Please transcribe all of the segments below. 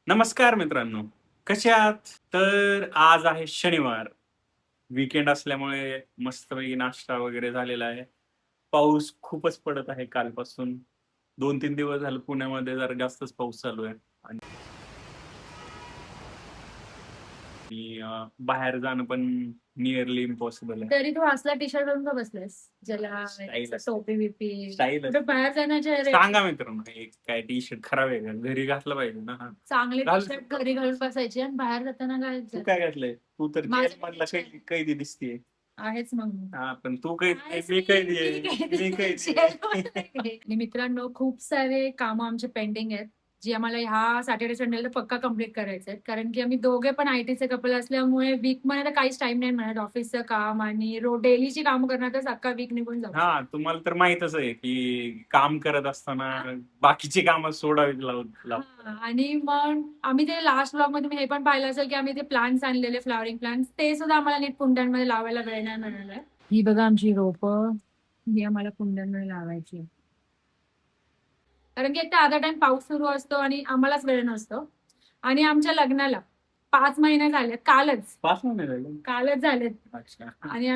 नमस्कार मित्रांनो, कसे आहात? तर आज आहे शनिवार. वीकेंड असल्यामुळे मस्तपैकी नाश्ता वगैरे झालेला आहे. पाऊस खूपच पडत आहे कालपासून. 2-3 दिवस झाले पुण्यामध्ये जरा जास्तच पाऊस चालू आहे आणि बाहेर जाणं पण निअरली इम्पॉसिबल आहे. तरी तू असला टी-शर्ट घालून का बसलायस? ज्याला स्टाईल असते. टोपी-बिपी स्टाईल कुठे असते. बाहेर जाण्याच्या सांगा मित्रांनो, एक काय टी-शर्ट खराब आहे का? घरी घातलं पाहिजे ना. हां. चांगले घालू टी-शर्ट शकतो. घरी घालून बसायचे आणि बाहेर जाताना तू घालायचं. काय घातलंय? तू तर जेलमधला माझ्याकडे कैदी दिसतीये. आहेच मग. हां, पण तू कैदी नाही, आहेच मी कैदी मी आहे. काय मी ते कैदी आहे. आणि मित्रांनो खूप सारे कामं आमचे पेंडिंग आहेत, जी आम्हाला ह्या सॅटर्डे संडेला पक्का कंप्लीट करायचे आहेत. कारण की आम्ही दोघे पण आय-टीचे कपल असल्यामुळे वीकमध्ये तर काहीच टाईम नाही मिळत. ऑफिसचं काम आणि डेलीची कामं करण्यातच अख्खा वीक निघून जातो. हां, तुम्हाला तर माहीतच आहे, की काम करत असताना बाकीची कामं सोडावीच लागतात. हां. आणि मग आम्ही ते लास्ट व्लॉगमध्ये मी हे पण पाहिलं असेल, की आम्ही ते प्लांट्स आणलेले फ्लॉवरिंग प्लांट्स ते सुद्धा आम्हाला नीट कुंड्यांमध्ये लावायला वेळ नाही मिळाला आहे. ही बघा आमची रोपं, ही आम्हाला कुंड्यांमध्ये लावायची. कारण की एक तर अर्धा टाईम पाऊस सुरू असतो आणि आम्हालाच वेळ नसतो. आणि आमच्या लग्नाला 5 महिने झालेत कालच. 5 महिने झाले? कालच झालेत. अच्छा. आणि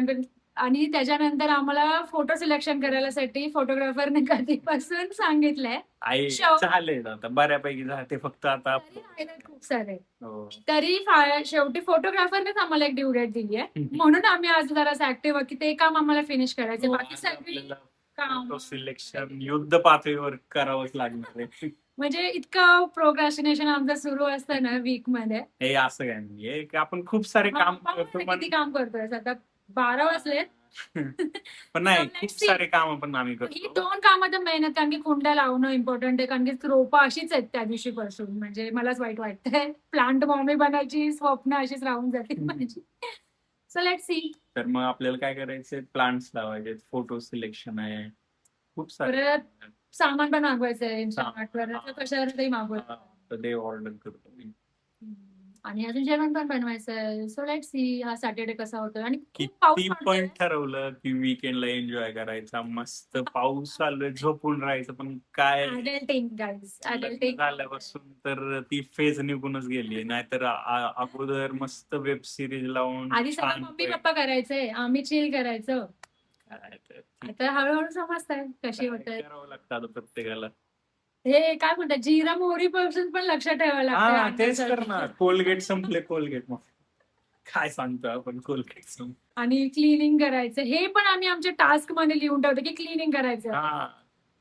आणि त्याच्यानंतर आम्हाला फोटो सिलेक्शन करायसाठी फोटोग्राफरने कधीपासून सांगितलंय. आई झालेत आता बऱ्यापैकी झाले. ते फक्त आता तरी राहिलेत खूप सारे. हो. तरी शेवटी फोटोग्राफरनेच आम्हाला एक ड्यू डेट दिली आहे. म्हणून आम्ही आज जरासं ऍक्टिव्ह की ते काम आम्हाला फिनिश करायचंय. हो, बाकी आज सगळी आपल्याला काम फोटो सिलेक्शन युद्ध पातळीवर करावंच लागणार आहे. म्हणजे इतकं प्रोक्रॅस्टिनेशन आमचं सुरू असतं ना वीकमध्ये. हे असं काही नाहीये, की आपण खूप सारे काम करतो पण किती काम करतोय आता 12 वाजलेत. पण So नाही, let's खूप see. सारे कामं पण आम्ही ही करतो. 2 कामं तर मेन आहेत. कारण की कुंड्या लावणं इम्पॉर्टंट आहे. कारण की रोपं अशीच आहेत त्या दिवशीपासून. म्हणजे मलाच वाईट वाटतंय. प्लांट मॉमी बनायची स्वप्न अशीच राहून जातील माझी. So let's see. तर मग आपल्याला काय करायचंय? प्लांट्स लावायचे, फोटो सिलेक्शन आहे. खूप सारे परत सामान पण मागवायचंय सामान. Instamartवर कशावरही मागवायचं. तर ते ऑर्डर करतो मी. आणि अजून जेवण पण बनवायचंय. सो लेट्स सी हा सॅटर्डे कसा होतोय आणि खूप पाऊस किती पडतोय. पण ठरवलं, की वीकेंडला एन्जॉय करायचा. मस्त पाऊस चालू आहे, झोपून राहायचं. पण काय अडल्टिंग गाईज, लग्न अडल्टिंग. झाल्यापासून तर ती फेज निघूनच गेली. नाहीतर अगोदर मस्त वेब सीरीज लावून आधी सगळं मम्मी छानपैकी पप्पा करायचंय, आम्ही चिल करायचो. काय तर ठीक आता हळू-हळू समजतंय कशी काय होतंय. करावं लागतं आता प्रत्येकाला. हे काय म्हणतात जिरा मोहरीपासून पण लक्षात ठेवावं लागतंय हां, तेच तर अन्नासाठी. ना. कोलगेट संपले कोलगेट मग. काय सांगतो आपण कोलगेट संपले. आणि क्लीनिंग करायचं. हे पण आम्ही आमच्या टास्कमध्ये लिहून ठेवतो, की क्लीनिंग करायचं. हां,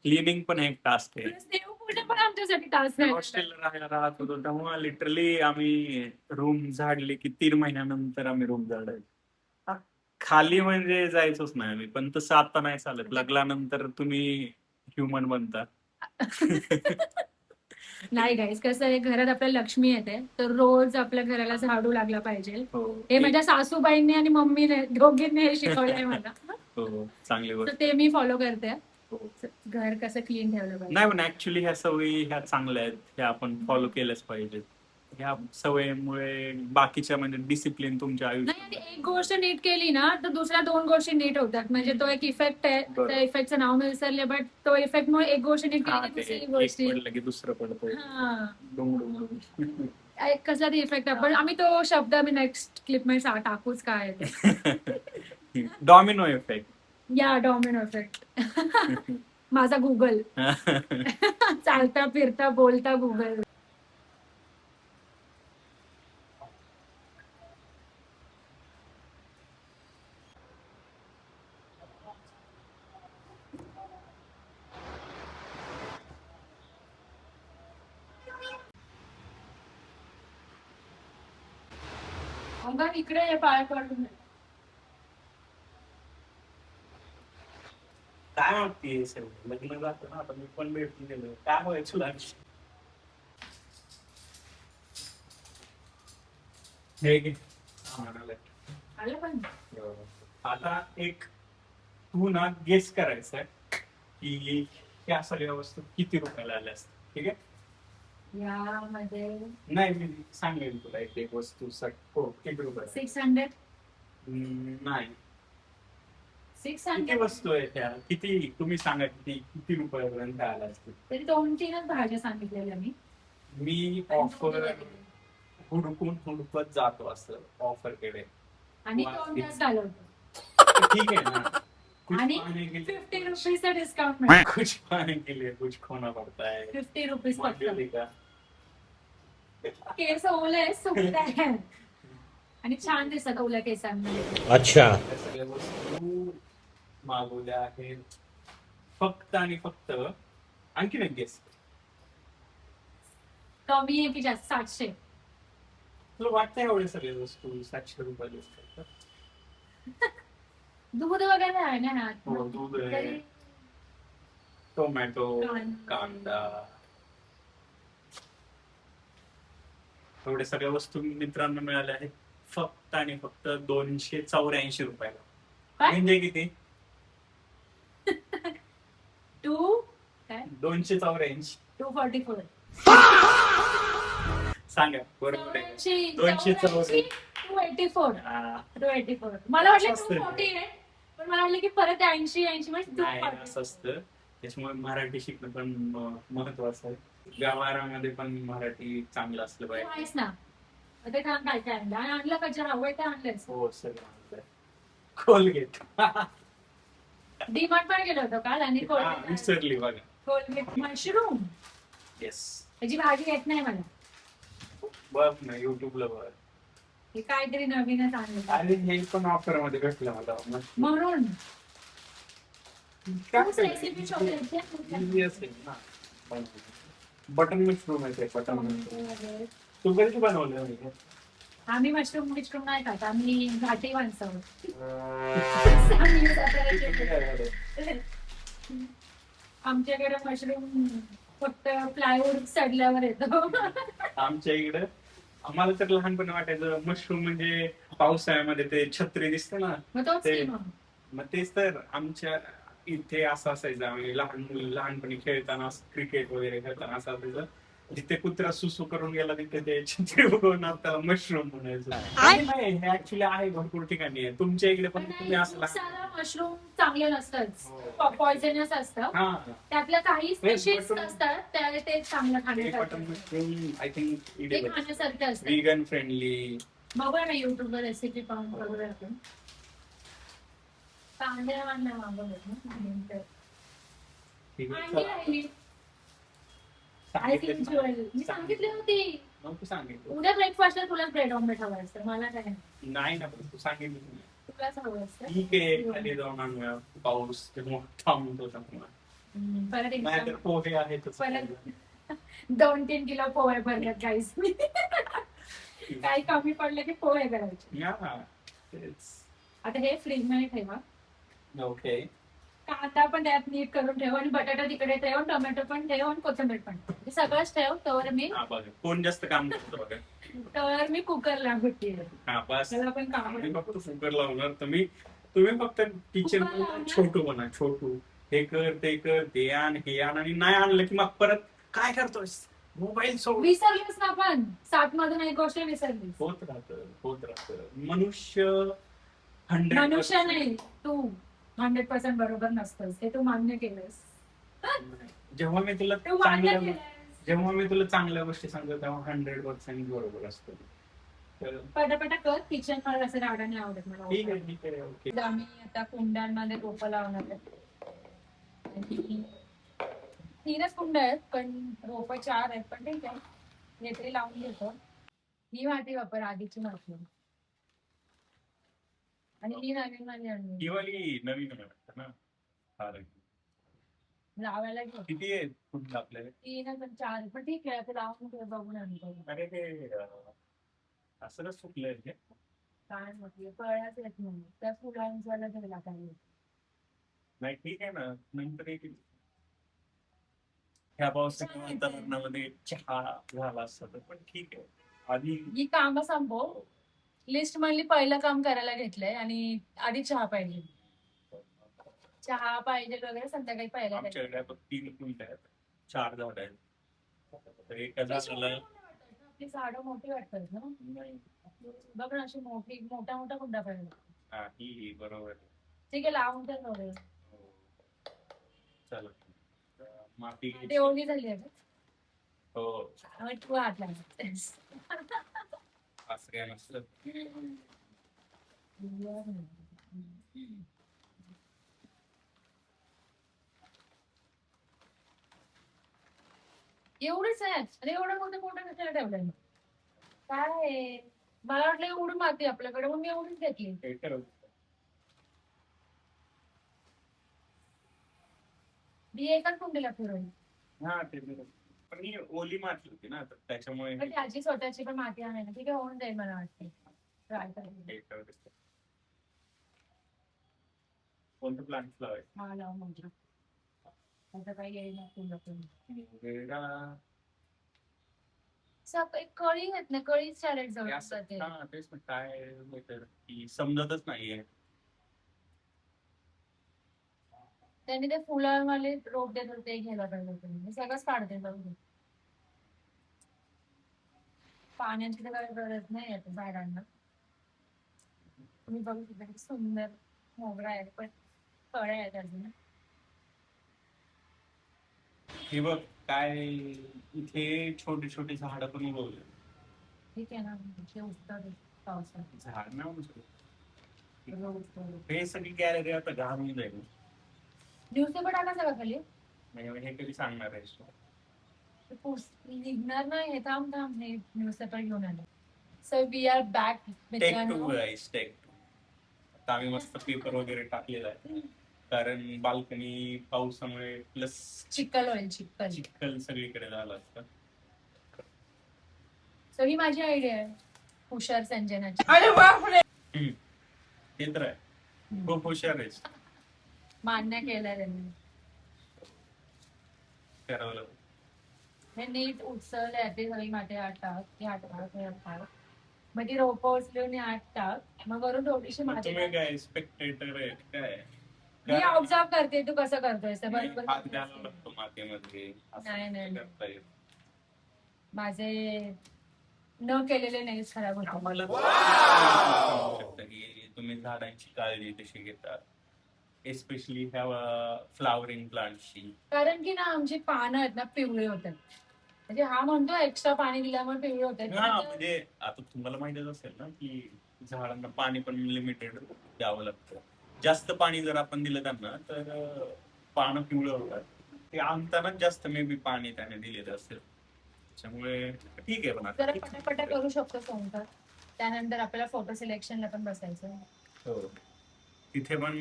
क्लीनिंग पण एक टास्क आहे. प्लस देवपूजा पण आमच्यासाठी टास्क मी आहे. हॉस्टेलला राहत होतो तेव्हा लिटरली आम्ही रूम झाडली की 3 महिन्यानंतर आम्ही रूम झाडायचो. हां, खाली म्हणजे जायचोच नाही आम्ही. पण तसं आता नाही चालत. लग्नानंतर तुम्ही ह्युमन बनता. नाही गाईज कसं आहे घरात आपल्या लक्ष्मी येते तर रोज आपल्या घराला झाडू लागला पाहिजे. हो. हे माझ्या सासूबाईंनी आणि मम्मीने दोघींनी हे शिकवलंय मला. हो, चांगली तर गोष्ट. ते मी फॉलो करते. हो. घर कसं क्लीन ठेवलं नाही पाहिजे. पण ऍक्च्युली ह्या सवयी ह्या चांगल्या आहेत. ह्या आपण फॉलो केल्याच पाहिजेत. ह्या सवयीमुळे बाकीच्या म्हणजे डिसिप्लिन तुमच्या नाही आणि आयुष्यात एक गोष्ट नीट केली ना तर दुसऱ्या 2 गोष्टी नीट होतात. म्हणजे तो एक इफेक्ट आहे. बरोबर. त्या इफेक्टचं नाव मी विसरले बट तो इफेक्टमुळे एक गोष्ट नीट केली हां, की ते दुसरी एक गोष्टी पडलं की दुसरं पडतंय. हां. डुंग, डुंग. एक कसला तरी इफेक्ट आपण आम्ही तो शब्द मी नेक्स्ट क्लिपमध्ये टाकूच काय आहे ते. Domino effect. या डॉमिनो इफेक्ट. माझा गुगल. चालता फिरता बोलता गुगल. अंगण इकडे ये पाय पडून. काय म्हणतेस? लग्न जातं ना आता मी पण भेटून गेलो. काय व्हायचं तुला? हे घे. म्हणाले. आलं पण आता एक तू ना गेस करायचंय की ह्या सगळ्या वस्तू किती रुपयाला आल्या असतात. ठीक आहे? यामध्ये नाही मी सांगेल तुला एक वस्तू हो किती रुपयाला 600 नाही. किती 600 वस्तू आहेत त्या किती तुम्ही सांगा किती किती रुपयापर्यंत आल्या असतील. तरी 2-3च भाज्या सांगितलेल्या मी. मी ऑफर हुडकत जातो असं ऑफर कडे. आणि वा, 2 तास घालवतो तर ठीक आहे ना. कुछ आणि पाने के लिए 50 रुपीजचा डिस्काउंट मिळतो. कुछ पाने के लिए कुछ खोना पड़ता है. 50 रुपीज फक्त. मांडली का? केस ओले सुकत आहे आणि छान दिसतात ओल्या केसांमध्ये. अच्छा. या सगळ्या वस्तू मागवल्या आहेत फक्त आणि फक्त. आणखीन एक गेस. कमी आहे की जास्त? 700. तुला वाटतं एवढे सगळे वस्तू 700 रुपये असतात? दूध वगैरे आहे ना ह्यात. हो, दूध आहे. तरी टोमॅटो, कांदा. कांदा, एवढे सगळ्या वस्तू मित्रांना मिळाल्या आहेत फक्त आणि फक्त 284 रुपयाला. काय? म्हणजे किती? 284. 244. सांगा बरोबर आहे. 284. 284. हा, 284. मला वाटलं असं असतं. 240 आहे पण मला वाटलं की परत 80 म्हणजे नाही 240. असं असतं. त्याच्यामुळे मराठी शिकणं पण महत्वाचं आहे. व्यवहारामध्ये पण मराठी चांगलं असलं तू पाहिजे. आहेस ना. मग ते छान काय काय आणलं आणि आणलं का जे हवंय ते आणलंच. हो सगळं आणलंय. कोलगेट. डीमार्ट पण गेलो होतो काल आणि हा, विसरली बघा. Colgate mushroom yes. त्याची भाजी येत नाही मला. बघ ना युट्यूबला बघ. हे काहीतरी नवीनच आणलं आणि हे पण ऑफर मध्ये भेटलं मला. म्हणून काय तूच रेसिपी शोधायची. Easy असेल ना. बटन मशरूम आहे ते. बटन मशरूम तू कधी बनवलं म्हणजे? आम्ही मशरूम नाही खात. आम्ही घाटी माणसं आहोत. आमच्याकडे मशरूम फक्त प्लायवूड सडल्यावर येतो. आमच्या इकडं आम्हाला तर लहानपणी वाटायचं मशरूम म्हणजे पावसाळ्यामध्ये ते छत्री दिसतं ना. मग तोच ते- की मग. मग तेच तर आमच्या इथे असं असायचं. आम्ही लहानपणी खेळताना क्रिकेट वगैरे खेळताना असं असायचं. जिथे कुत्रा सुसू करून गेला तिथे ते छत्री बघून त्याला मशरूम म्हणायचं. आणि नाही हे ऍक्च्युली आहे भरपूर ठिकाणी आहे. तुमच्या इकडे पण पण तुम्ही नाही, असं खूप सारं मशरूम चांगले नसतात. पॉइझनस असतं. हा त्यातल्या काही स्पेशीज बटन- असतात ते चांगलं बटन खाण्यासाठी. मशरूम आय थिंक ते खाण्यासारखे असतात. Vegan friendly. बघूया ना युट्यूबवर रेसिपी पाहून बघूया आपण. कांद्या वांद्या मागवलं. अंडी राहिली. आय थिंक ज्वेल मी सांगितली होती. सांगितलं उद्या ब्रेकफास्टला तुला ब्रेड ऑमलेट हवं असतं. मला काय नाही. नाही ना पण तू सांगितलं नाही. तुलाच हवं असतं. ठीक आहे खाली जाऊन आणूया. पाऊस थांबतो त्यामुळे. परत नाही तर एकदा पोहे आहेतच. परत 2-3 किलो पोहे भरल्यात गाईस. काही कमी पडलं की पोहे करायचे. हा, तेच. आता हे फ्रीज मध्ये ठेवा. ओके. कांदा पण त्यात नीट करून ठेव आणि बटाटा तिकडे ठेव, टोमॅटो पण ठेव आणि कोथिंबीर पण ठेव. हे सगळंच ठेव. हा बघा कोण जास्त काम करतो बघा. तर मी कुकरला घुटते. हा बस. त्याला पण काम मी फक्त कुकर लावणार. तुम्ही फक्त किचन कुकर लावणार? छोटू बना. छोटू हे कर ते कर ते आण हे आण आणि नाही आणलं की मग परत काय करतोस मोबाईल सोड. विसरलीस ना पण 7 मधून एक गोष्ट विसरलीस. होत राहतं. मनुष्य 100% मनुष्य नाही तू 100% बरोबर नसतंस. हे तू मान्य केलंस. जेव्हा मी तुला तू मान्य चांगल्या केलंस. जेव्हा मी तुला चांगल्या गोष्टी सांगतो तेव्हा 100% बरोबर असतो. तर पटापटा कर. किचन मध्ये असं राहणं नाही आवडत मला. ठीक आहे ओके. आम्ही आता कुंड्यांमध्ये रोपं लावणार आहे. आणि 3च कुंड आहेत पण रोपं 4 आहेत. पण ठीक आहे हे तरी लावून घेतो. ही माती वापर आधीची माती आणि ही नवीन माती आणली ही वाली नवीन आहे वाटतं ना. हा, लावायला घेऊ. किती आहे कुठलं आपल्याला? 3 पण 4 पण ठीक आहे आता लावून ठेव बघून आणतो. अरे ते असं का सुकलंय ते? काय म्हटलं कळाच येत नाही त्या फुलांचा गेला काही. नाही ठीक आहे ना नंतर येतील. ह्या पावसाच्या वातावरणामध्ये चहा झाला असता तर पण ठीक आहे. आधी ही कामं संपव. लिस्ट मधली पहिलं काम करायला घेतलंय आणि आधी चहा पाहिजे. चहा पाहिजे वगैरे संध्याकाळी पाहिजे. आमच्याकडे आता 3 कुंड आहेत. 4 झाड आहेत. तर एका झाडाला आपली झाडं मोठी वाटतात ना. नाही. बघ ना अशी मोठा कुंडा पाहिजे. हा ही बरोबर. ठीक आहे लावून तर बघूया. चला माती ते ओली झाली आहे. हो, त्यामुळे तू हात लावतेस. असं काय नसतं. एवढंच आहे. अरे एवढं मोठं कशाला ठेवलंय मग? काय आहे? मला वाटलं एवढी माती आपल्याकडे, मग मी एवढीच घेतली. हे ठेव. मी एकाच कुंडीला फिरवली. हा ते बरोबर. पण ही ओली माती होती ना, तर त्याच्यामुळे पण त्याची स्वतःची पण माती आहे ना, ठीक आहे, होऊन जाईल मला वाटते. ट्राय करेल. हे ठेव दिसतं. कोणतं प्लांट लावायचं? हा लाव म्हणजे आता काही येईल ना तुला पण. वेडा. एक कळी आहेत ना, कळी सॅलेड हे जवळ असं- जाते. हा, तेच ना, काय होतं की समजतच नाहीये. त्यांनी ते फुलांवाले रोप देत होते, घ्यायला पाहिजे होते. मी सगळंच काढते जाऊन. पाण्याची तर काही गरज नाही आहे झाडांना. तुम्ही बघू शकता किती सुंदर मोगरा आहे, पण फळ आहेत अजून. हे बघ, काय इथे छोटी छोटी झाडं पण उगवली. ठीक आहे ना, ते उठतात पावसात. झाड ना उगवलं. रोज हे सगळी गॅलरी आता घालून जाईल. न्यूजपेपर टाकायचं का खाली? म्हणजे हे कधी सांगणार आहेस तू? ते निघणार नाही. हे थांब थांब, हे न्यूजपेपर घेऊन आले. So we are back take two मित्रांनो. Guys, take two. आता आम्ही मस्त पेपर वगैरे टाकलेला आहे, कारण बाल्कनी पावसामुळे प्लस चिखल होईल, चिखल. चिखल सगळीकडे झाला असता. सो ही माझी आयडिया आहे, हुशार संजनाची. ते तर आहे, खूप हुशार आहेस. मान्य केलं त्यांनी. ठरवलं. हे नीट उचलले ते सगळी माती आत टाक, ती आत टाक, हे आत टाक. मग ती रोपं उचलून आत टाक, मग वरून थोडीशी मग माती तुम्ही टाक. काय स्पेक्टेटर आहे काय? मी ऑब्झर्व करते तू कसं करतोय ते हात बरोबर. द्यायला लागतो मातीमध्ये, असं नाही, नाही. करता येत. माझे न केलेले नेल्स खराब होतात. आम्हाला सांगू शकता की तुम्ही झाडांची काळजी कशी घेतात, एस्पेशली ह्या फ्लावरिंग प्लांटची. कारण की ना आमची पानं आहेत ना पिवळे होतात. म्हणजे हा म्हणतो एक्स्ट्रा पाणी दिल्यामुळे पिवळे होतात. हा, म्हणजे आता तुम्हाला माहितीच असेल ना की झाडांना पाणी पण लिमिटेड द्यावं लागतं. जास्त पाणी जर आपण दिलं त्यांना तर पानं पिवळं होतात. ते आणतानाच जास्त मे बी पाणी त्याने दिलेलं असेल, त्याच्यामुळे ठीक आहे. पण आता जरा पटापटा करू शकतो सोनकर. त्यानंतर आपल्याला फोटो सिलेक्शनला पण बसायचं. हो, तिथे पण.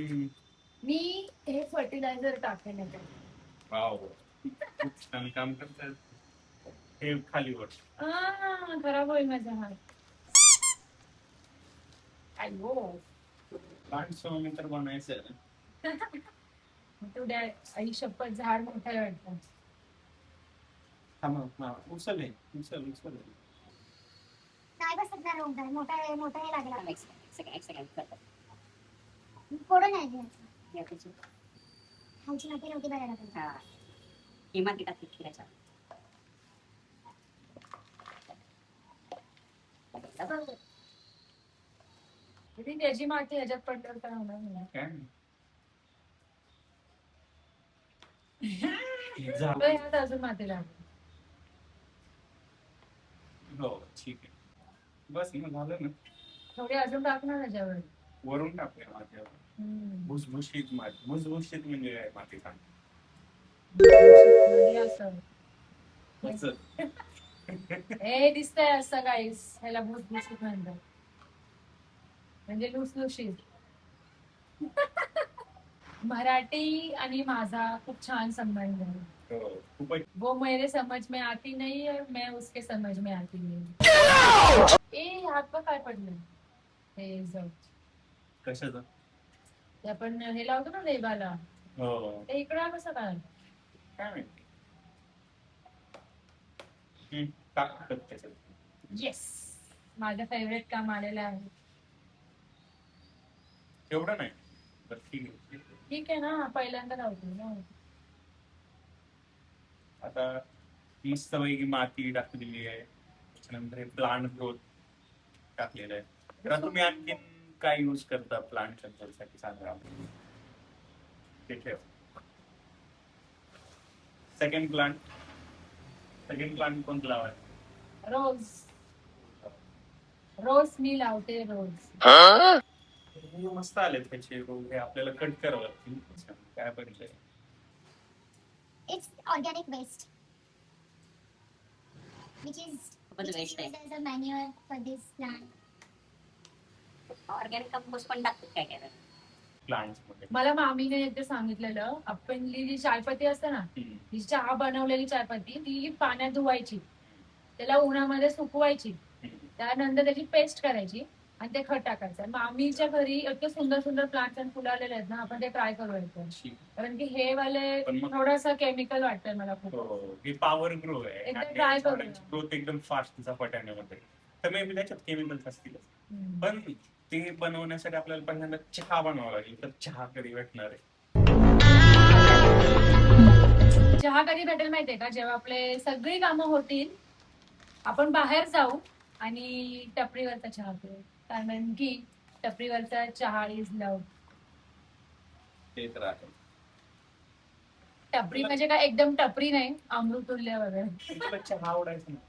मी हे फर्टिलायझर टाकेन. वाव, खूप छान काम करतात. हे खाली वर खराब होईल माझा हात. अयो, प्लांट सोडून तर बनायचं. तू द्या आई शपथ, झाड मोठं आहे वाटतं. उचल उचल. नाही बसत ना रोग मोठा आहे लागला. एक सेकंड फोडून नाही घ्यायचं. खालची माती नव्हती भरायला पाहिजे. हा, ही माती टाकली खिराच्या. त्याची माती ह्याच्यात पडल्यावर काय होणार नाही. काय ह्यात अजून माती लागली. हो, ठीक आहे. बस मग झालं ना. थोडी अजून टाकणार त्याच्यावर. वरून टाकूया माझ्यावर. भुसभुशीत माती. भुसभुशीत म्हणजे काय माती सांग. हे दिसतंय असं गाईस, ह्याला भुसभुशीत म्हणतात, म्हणजे लुसलुशीत. मराठी आणि माझा खूप छान संबंध आहे. वो मेरे समझ में आती नहीं है, मैं उसके समझ में आती नहीं. ए हात काय पडलं हे जाऊ कशाचं? ते आपण हे लावतो ना देवाला, हो, ते इकडं कसं काय माहिती. टाक त्याच्यात. येस, माझं फेवरेट काम आलेलं आहे. एवढं नाही, बरं ठीक आहे. ठीक आहे ना, पहिल्यांदा लावतो ना. आता मस्त पैकी माती टाकलेली आहे, त्याच्यानंतर हे प्लांट ग्रोथ टाकलेलं आहे. तर तुम्ही आणखीन काय यूज करता प्लांट साठी सांगा. ते ठेव. सेकंड प्लांट सेकंड प्लांट कोणतं लावायचं? रोज मी लावते रोज. हे मस्त आले त्याचे रोग, हे आपल्याला कट करावं लागतील. काय बघितलंय? It's organic waste, which is waste used as a manure for this plant. Organic compost पण टाकतात काय काय. प्लांट्स मध्ये. मला मामीने एकदा सांगितलेलं, आपली जी चायपत्ती असते ना, ही चहा बनवलेली चायपत्ती ती पाण्यात धुवायची, त्याला उन्हामध्ये सुकवायची, त्यानंतर त्याची पेस्ट करायची आणि ते खत टाकायचं. मामीच्या घरी इतके सुंदर सुंदर प्लांट्स आणि फुलं आलेले आहेत ना, आपण ते ट्राय करूया. कारण की हे वाले पण मग- थोडंसं केमिकल वाटतंय मला खूप. हो, ही पॉवर ग्रो आहे एकदा आणि try करूया. झाडांची ग्रोथ एकदम फास्ट झपाट्यामध्ये. तर मे बी त्याच्यात केमिकल्स असतील. हम्म. पण ते बनवण्यासाठी आपल्याला पहिल्यांदा चहा बनवावा लागेल. तर चहा कधी भेटणार आहे? चहा कधी भेटेल माहितीये का? जेव्हा आपले सगळी कामं होतील, आपण बाहेर जाऊ आणि टपरीवरचा चहा पिऊ. कारण की टपरीवरचा चहा इज लव. ते तर आहे. टपरी म्हणजे काय एकदम टपरी नाही, अमृतुल्य वगैरे. तुला चहा आवडायचं ना?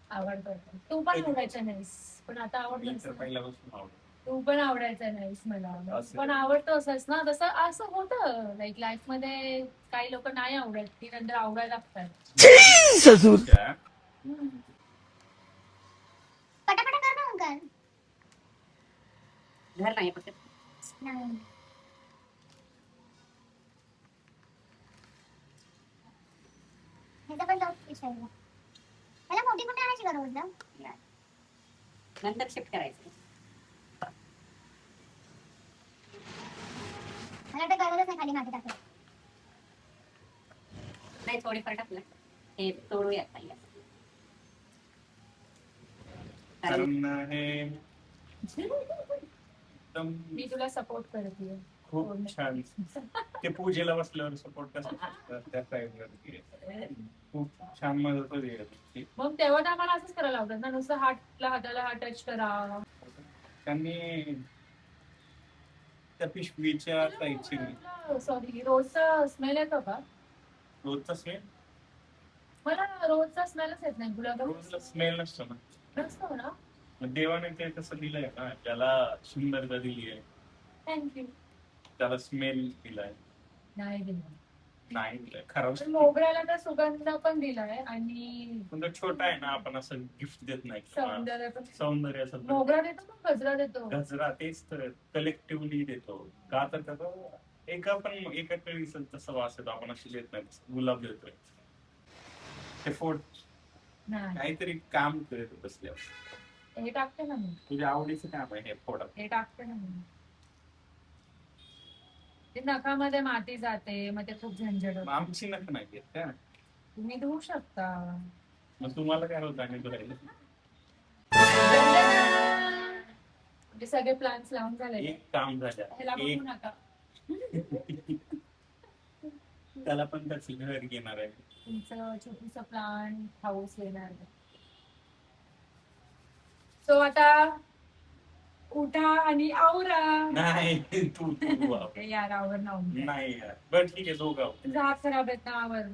आवडतं. तू पण आवडायचा नाहीस, पण आता मी आवडतोस तर ना. पहिल्यापासून आवडतं. तू पण आवडायचा नाहीस मला, असं. पण आवडतो असंच ना. तसं असं होतं लाईक लाईफ मध्ये. काही लोक नाही आवडत, ती नंतर आवडायला लागतात. चहा? हम्म. पटापटा कर ना अंकल. घर नाही फक्त नाही. ह्याचा पण जॉब विचारला. त्याला मोठी कुठे आणायची गरज ना. नंतर शिफ्ट करायचं. मला वाटतं गरजच नाही खाली माती टाकायची. नाही थोडीफार टाकलं हे तोडूयात पहिल्या. कारण हे एकदम मी तुला सपोर्ट करते. खूप छान. ते पूजेला बसल्यावर सपोर्ट कसं असतं, त्या टाईपवरती खूप छान मदत होती. मग तेव्हा तर आम्हाला असंच करायला लागतं ना, नुसतं हाताला हात टच करा. त्यांनी त्या पिशवीच्या साईडची सॉरी, रोजचा स्मेल येतो का? रोजचा स्मेल, मला रोजचा स्मेलच येत नाही. रोजला गुलाब स्मेल नसतो ना. नसतो ना. मग देवाने ते तसं दिलंय ना, त्याला सुंदरता दिली आहे, थँक्यू. त्याला स्मेल दिलाय. नाही दिलं. नाही दिलाय खराब. पण मोगऱ्याला तर सुगंध पण दिलाय आणि पण तो छोटा आहे ना, आपण असं गिफ्ट देत नाही किंवा सौंदर्य पण. सौंदर्याचं मोगरा देतो पण गजरा देतो. गजरा तेच तर कलेक्टिव्हली देतो का, तर त्याचा एका वेळी तसं वास येतो, आपण अशी देत नाही. गुलाब देतोय ते फोड नाही, काहीतरी काम करत बसल्यावर. हे टाकते ना मी. तुझ्या आवडीचं काम आहे हे फोडा. हे टाकते ना मी. ते नखामध्ये माती जाते, मग ते खूप झंझट मग होतं. आमची नख नाही येत का? तुम्ही धुवू शकता. मग तुम्हाला काय होतं आणि धुवायला? म्हणजे सगळे प्लान्स लावून झाले. एक काम झालं, ह्याला बघू एक नका. त्याला पण त्याचं घर घेणार आहे. तुमचं छोटूसा प्लांट हाऊस येणार. सो आता उठा आणि आवरा. नाही तू वाव. ते यार आवर ना. नाही यार, बरं ठीक आहे, दोघं आहोत. तुझा हात खराब आहेत ना, आवर.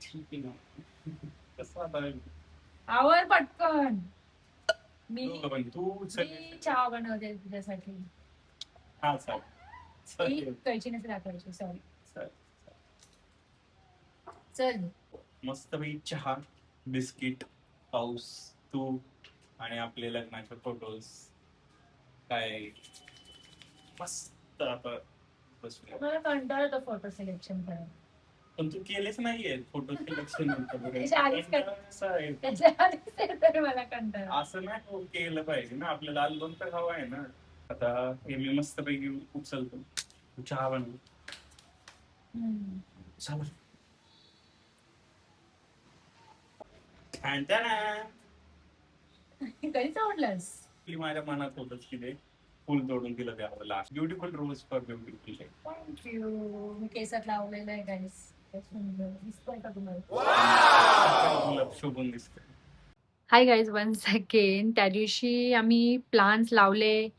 ठीक आहे ना. कसं आता आवर पटकन. मी दोघं पण तू मी चहा बनवते तुझ्यासाठी. हा चालेल मी चालेल कैची नसेल दाखवायची, सॉरी. चालेल. चल. मस्त पैकी चहा, बिस्किट, पाऊस, तू आणि आपले लग्नाचे फोटोज. काय मस्त. आता बसूया. मला कंटाळा येतो फोटो सिलेक्शन करायला. पण तू केलेच नाहीये फोटो सिलेक्शन. त्याच्या आधीच त्याच्या आधीच येतोय मला कंटाळा. असं नाही हो, केलं पाहिजे ना, आपल्याला अल्बम तर हवा आहे ना. आता हे मी मस्त पैकी उचलतो, तू चहा बनव. हम्म. चला. छान छान. कधीच आवडलंस? की माझ्या मनात होतच की ते फुल तोडून दिलं द्यावं. Last beautiful rose for beautiful. Thank you. मी केसात लावलेलं आहे गाईस. दिसतोय का तुम्हाला? गुलाब शोभून दिसतं. Hi guys, once again. त्या दिवशी आम्ही प्लांट्स लावले.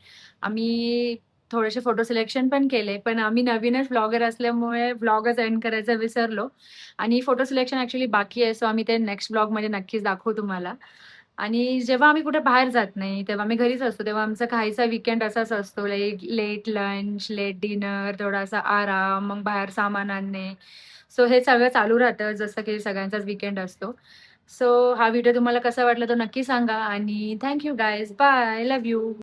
आम्ही थोडेसे फोटो सिलेक्शन पण केले. पण आम्ही नवीनच ब्लॉगर असल्यामुळे ब्लॉगच एंड करायचं विसरलो आणि फोटो सिलेक्शन ॲक्चुअली बाकी आहे. सो आम्ही ते नेक्स्ट ब्लॉगमध्ये नक्कीच दाखवू तुम्हाला. आणि जेव्हा आम्ही कुठे बाहेर जात नाही, तेव्हा आम्ही घरीच असतो. तेव्हा आमचा खायचा वीकेंड असाच असतो. Like late lunch, late dinner, थोडासा आराम, मग बाहेर सामान आणणे. सो हे सगळं चालू राहतं जसं की सगळ्यांचाच वीकेंड असतो. सो हा व्हिडिओ तुम्हाला कसा वाटला तो नक्की सांगा आणि thank you guys. Bye. Love you.